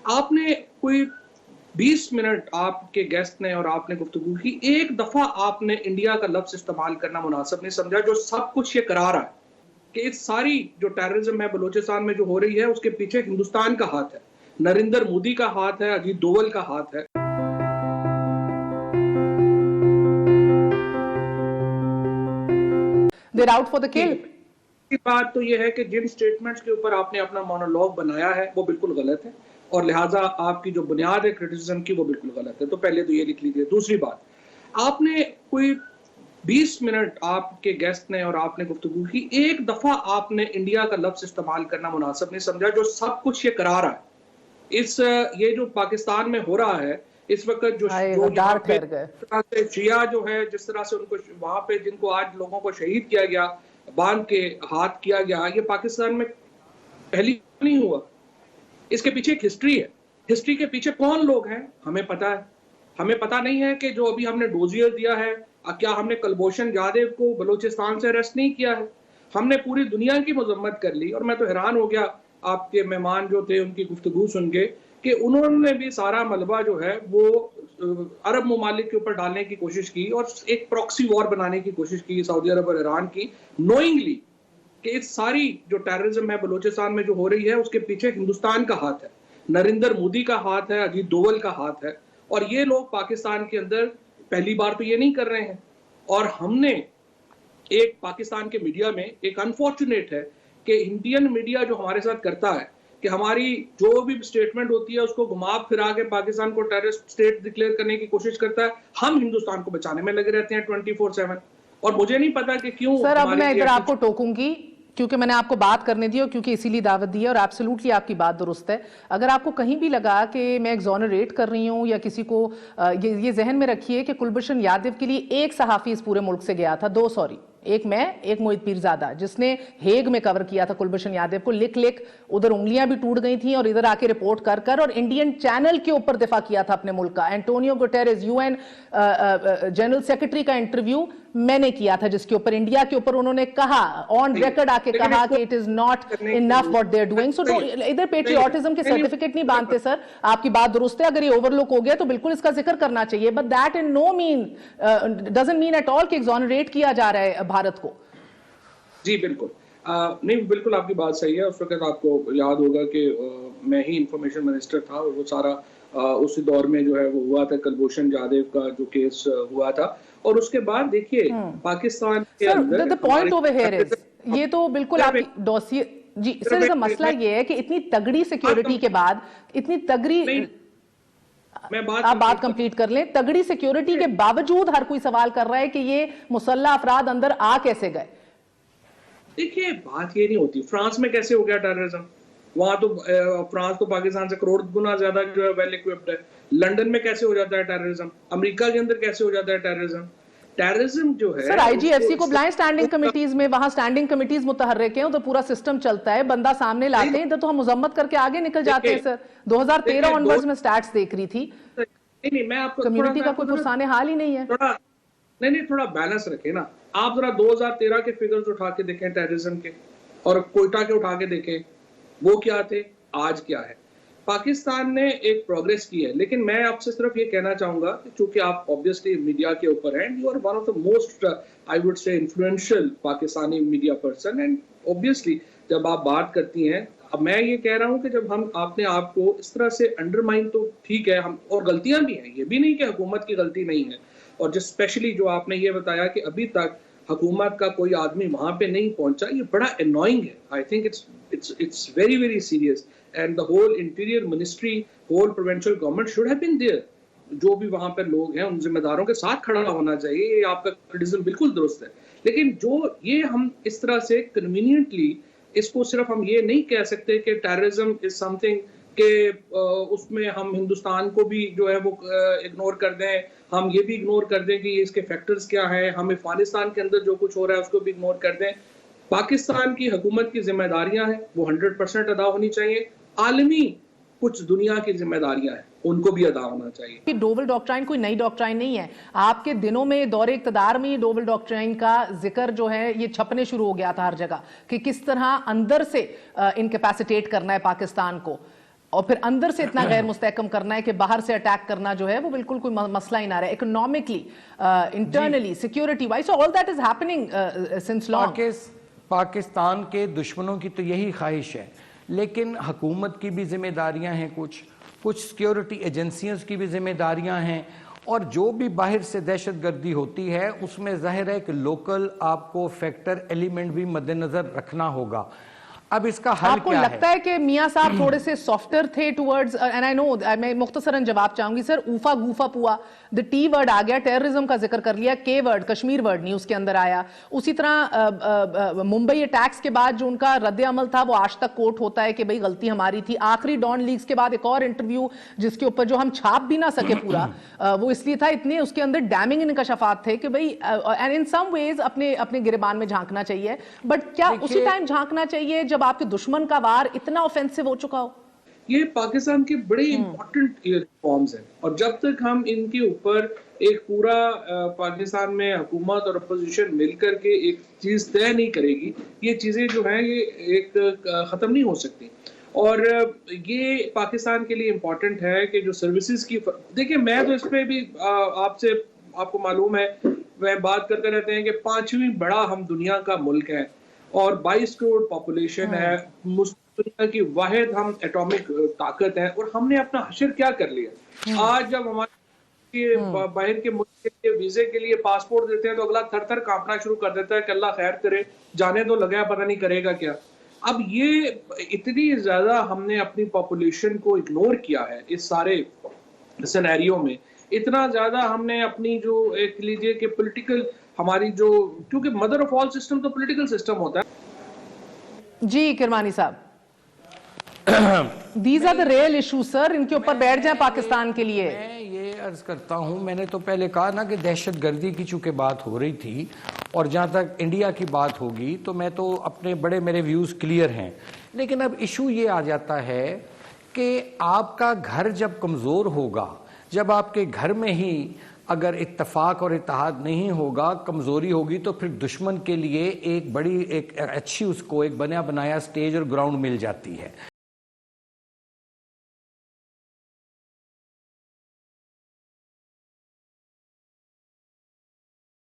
आपने कोई 20 मिनट आपके गेस्ट ने और आपने गुफ्तगू की, एक दफा आपने इंडिया का लफ्ज इस्तेमाल करना मुनासिब नहीं समझा, जो सब कुछ ये करा रहा है कि इस सारी जो टेररिज्म है बलूचिस्तान में जो हो रही है उसके पीछे हिंदुस्तान का हाथ है, नरेंद्र मोदी का हाथ है, अजीत डोवल का हाथ है। They're out for the kill. की बात तो यह है कि जिन स्टेटमेंट्स के ऊपर आपने अपना मोनोलॉग बनाया है वो बिल्कुल गलत है और लिहाजा आपकी जो बुनियाद है क्रिटिसिज्म की वो बिल्कुल गलत है। तो पहले तो ये लिख लीजिए। दूसरी बात, आपने कोई 20 मिनट आपके गेस्ट ने और आपने गुफ्तगू की, एक दफा आपने इंडिया का लफ्ज इस्तेमाल करना मुनासिब नहीं समझा, जो सब कुछ ये करा रहा है। ये जो पाकिस्तान में हो रहा है इस वक्त जो शिया जो है, जिस तरह से उनको वहां पे जिनको आज लोगों को शहीद किया गया, बांध के हाथ किया गया, ये पाकिस्तान में पहली नहीं हुआ। इसके पीछे एक हिस्ट्री है। हिस्ट्री के पीछे कौन लोग हैं हमें पता है। हमें पता नहीं है कि जो अभी हमने डोजियर दिया है, क्या हमने कुलभूषण जाधव को बलूचिस्तान से अरेस्ट नहीं किया है? हमने पूरी दुनिया की मजम्मत कर ली और मैं तो हैरान हो गया आपके मेहमान जो थे उनकी गुफ्तगू सुन के कि उन्होंने भी सारा मलबा जो है वो अरब ममालिक के ऊपर डालने की कोशिश की और एक प्रॉक्सी वॉर बनाने की कोशिश की सऊदी अरब और ईरान की, नोइंगली कि इस सारी जो टेररिज्म है बलूचिस्तान में जो हो रही है उसके पीछे हिंदुस्तान का हाथ है, नरेंद्र मोदी का हाथ है, अजीत डोवल का हाथ है। और ये लोग पाकिस्तान के अंदर पहली बार तो ये नहीं कर रहे हैं। और हमने एक पाकिस्तान के मीडिया में एक अनफॉर्चुनेट है कि इंडियन मीडिया जो हमारे साथ करता है कि हमारी जो भी स्टेटमेंट होती है उसको घुमा फिरा के पाकिस्तान को टेररिस्ट स्टेट डिक्लेयर करने की कोशिश करता है। हम हिंदुस्तान को बचाने में लगे रहते हैं 24/7 और मुझे नहीं पता कि क्यों। सर अब मैं इधर आपको टोकूंगी क्योंकि मैंने आपको बात करने दी और क्योंकि इसीलिए दावत दी है और एब्सोल्युटली आपकी बात दुरुस्त है। अगर आपको कहीं भी लगा कि मैं एक्सोनरेट कर रही हूं या किसी को ये जहन में रखिए कि कुलभूषण यादव के लिए एक सहाफी इस पूरे मुल्क से गया था, दो सॉरी, एक मैं, एक मोहित पीरजादा, जिसने हेग में कवर किया था कुलभूषण यादव को। लिख लिख उधर उंगलियां भी टूट गई थी और इधर आके रिपोर्ट कर कर और इंडियन चैनल के ऊपर दिफा किया था अपने मुल्क का। Antonio Guterres UN general secretary का इंटरव्यू मैंने किया था जिसके ऊपर इंडिया के ऊपर उन्होंने कहा, ऑन रिकॉर्ड आके कहा कि it is not enough what they are doing. So इधर पेट्रियोटिज्म के सर्टिफिकेट नहीं बांधते सर। आपकी बात दुरुस्त है, अगर ये ओवरलुक हो गया तो बिल्कुल इसका जिक्र करना चाहिए, but that in no mean doesn't mean at all कि एक्सोनरेट किया जा रहा है भारत को। जी बिल्कुल नहीं, बिल्कुल आपकी बात सही है। उस वक्त आपको याद होगा कि मैं ही इंफॉर्मेशन मिनिस्टर था और वो सारा उसी दौर में जो है वो हुआ था, कुलभूषण जाधव का जो केस हुआ था। और उसके बाद देखिए पाकिस्तान के अंदर the point over here is, ये तो बिल्कुल आपकी डोसियर जी सर, इसका मसला ये है कि इतनी तगड़ी सिक्योरिटी के बाद, इतनी तगड़ी, आप बात कंप्लीट कर लें, तगड़ी सिक्योरिटी के बावजूद हर कोई सवाल कर रहा है कि ये मुसल्ला अफराद अंदर आ कैसे गए। देखिए बात ये नहीं होती फ्रांस में कैसे हो गया टेररिज्म, वहां तो फ्रांस तो पाकिस्तान से करोड़ गुना ज्यादा जो है वेल इक्विप्ड है। लंदन में कैसे हो जाता है टेररिज्म, अमेरिका के अंदर कैसे हो जाता है टेररिज्म। टेररिज्म जो है सर आईजीएफसी को बुलाएं स्टैंडिंग कमिटीज में, वहां स्टैंडिंग कमिटीज मुतहर्रिक हैं, उधर पूरा सिस्टम चलता है, बंदा सामने लाते हैं, इधर तो हम मुजम्मत करके आगे निकल जाते हैं। सर 2013 ऑनवर्ड्स में स्टैट्स देख रही थी, नहीं मैं आपको कम्युनिटी का कोई पुरसाने हाल ही नहीं है। थोड़ा बैलेंस रखे ना। आप जरा 2013 के फिगर्स उठा के देखें टेररिज्म के और कोयटा के उठा के देखें, वो क्या थे आज क्या है। पाकिस्तान ने एक प्रोग्रेस की है, लेकिन मैं आपसे सिर्फ ये कहना चाहूंगा कि चूंकि आप ऑब्वियसली मीडिया के ऊपर हैं, you are one of the most I would say influential Pakistani media person, and obviously जब आप बात करती हैं, अब मैं ये कह रहा हूं कि जब हम आपने आपको इस तरह से अंडरमाइन, तो ठीक है हम, और गलतियां भी हैं, ये भी नहीं कि हुकूमत की गलती नहीं है। और जो स्पेशली जो आपने ये बताया कि अभी तक हुकूमत का कोई आदमी वहां पे नहीं पहुंचा, ये बड़ा एनॉइंग है। I think it's very very serious and the whole interior ministry, whole provincial government should have been there. जो भी वहां पर लोग हैं उन जिम्मेदारों के साथ खड़ा होना चाहिए। ये आपका क्रिटिसिज्म बिल्कुल दुरुस्त है, लेकिन जो ये हम इस तरह से कन्वीनियंटली इसको सिर्फ हम ये नहीं कह सकते कि टेररिज्म इज समथिंग कि उसमें हम हिंदुस्तान को भी जो है वो इग्नोर कर दें, हम ये भी इग्नोर कर दें कि इसके फैक्टर्स क्या हैं, हम अफगानिस्तान के अंदर जो कुछ हो रहा है उसको भी इग्नोर कर दें। पाकिस्तान की हुकूमत की जिम्मेदारियां हैं वो 100% अदा होनी चाहिए। आलमी कुछ दुनिया की जिम्मेदारियां हैं उनको भी अदा होना चाहिए। डोवल डॉक्ट्राइन कोई नई डॉक्ट्राइन नहीं है। आपके दिनों में दौरे इक़्तिदार में ये डोवल डॉक्ट्राइन का जिक्र जो है ये छपने शुरू हो गया था हर जगह कि किस तरह अंदर से इनकैपेसिटेट करना है पाकिस्तान को। और फिर अंदर से इतना गैर मुस्तहकम करना है कि बाहर से अटैक करना जो है वो बिल्कुल कोई मसला ही ना रहा है, economically, internally, security wise, so all that is happening since long. Pakistan के दुश्मनों की तो यही ख्वाहिश है, लेकिन हुकूमत की भी जिम्मेदारियां हैं, कुछ सिक्योरिटी एजेंसियों की भी जिम्मेदारियां हैं, और जो भी बाहर से दहशतगर्दी होती है उसमें जाहिर है कि लोकल आपको फैक्टर एलिमेंट भी मद्देनजर रखना होगा। अब इसका हल आपको क्या लगता है कि मियां साहब थोड़े से सॉफ्टर थे टुवर्ड्स, एंड आई नो, मैं मुख्तसरन जवाब चाहूंगी सर, ऊफा गूफा पुआ, द टी वर्ड आ गया, टेररिज्म का जिक्र कर लिया, के वर्ड, कश्मीर वर्ड नहीं उसके अंदर आया। उसी तरह मुंबई अटैक्स के बाद जो उनका रद्द अमल था वो आज तक कोर्ट होता है कि भाई गलती हमारी थी। आखिरी डॉन लीग्स के बाद एक और इंटरव्यू जिसके ऊपर जो हम छाप भी ना सके पूरा, वो इसलिए था, इतने उसके अंदर डैमिंग इंकशाफात थे कि भाई, एंड इन सम वेज अपने अपने गिरबान में झांकना चाहिए, बट क्या उसी टाइम झांकना चाहिए जब आपके दुश्मन का वार इतना ऑफेंसिव हो चुका हो? ये पाकिस्तान के बड़े इंपॉर्टेंट रिफॉर्म्स हैं, और जब तक हम इनके ऊपर एक पूरा पाकिस्तान में हुकूमत और अपोजिशन मिलकर के एक चीज तय नहीं करेगी, ये चीजें जो हैं ये एक खत्म नहीं हो सकती। और ये पाकिस्तान के लिए इम्पोर्टेंट है कि जो सर्विसेज की, देखिए मैं तो इस पे भी आपको मालूम है, वह बात करते रहते हैं कि 5वीं बड़ा हम दुनिया का मुल्क है और 22 करोड़ पॉपुलेशन है, दुनिया की वाहिद हम एटॉमिक ताकत है, और हमने अपना हशर क्या कर लिया। आज जब हमारे बाहर के मुल्क के लिए वीजे के लिए पासपोर्ट देते हैं तो अगला थर थर कांपना शुरू कर देता है कि अल्लाह खैर करे, जाने तो लगा, पता नहीं करेगा क्या। अब ये इतनी ज्यादा हमने अपनी पॉपुलेशन को इग्नोर किया है इस सारे सिनेरियो में, इतना ज्यादा हमने अपनी जो एक लीजिए कि पॉलिटिकल हमारी जो, क्योंकि मदर ऑफ ऑल सिस्टम तो पॉलिटिकल सिस्टम होता है। जी किरमानी साहब, these are the real issue sir, इनके ऊपर बैठ जाए पाकिस्तान के लिए। मैं ये अर्ज करता हूं, मैंने तो पहले कहा ना कि दहशतगर्दी की चूंकि बात हो रही थी, और जहां तक इंडिया की बात होगी तो मैं तो अपने मेरे व्यूज क्लियर हैं, लेकिन अब इशू ये आ जाता है कि आपका घर जब कमजोर होगा, जब आपके घर में ही अगर इत्तफाक और इत्तेहाद नहीं होगा, कमजोरी होगी, तो फिर दुश्मन के लिए एक बड़ी, एक अच्छी, उसको एक बना बनाया स्टेज और ग्राउंड मिल जाती है।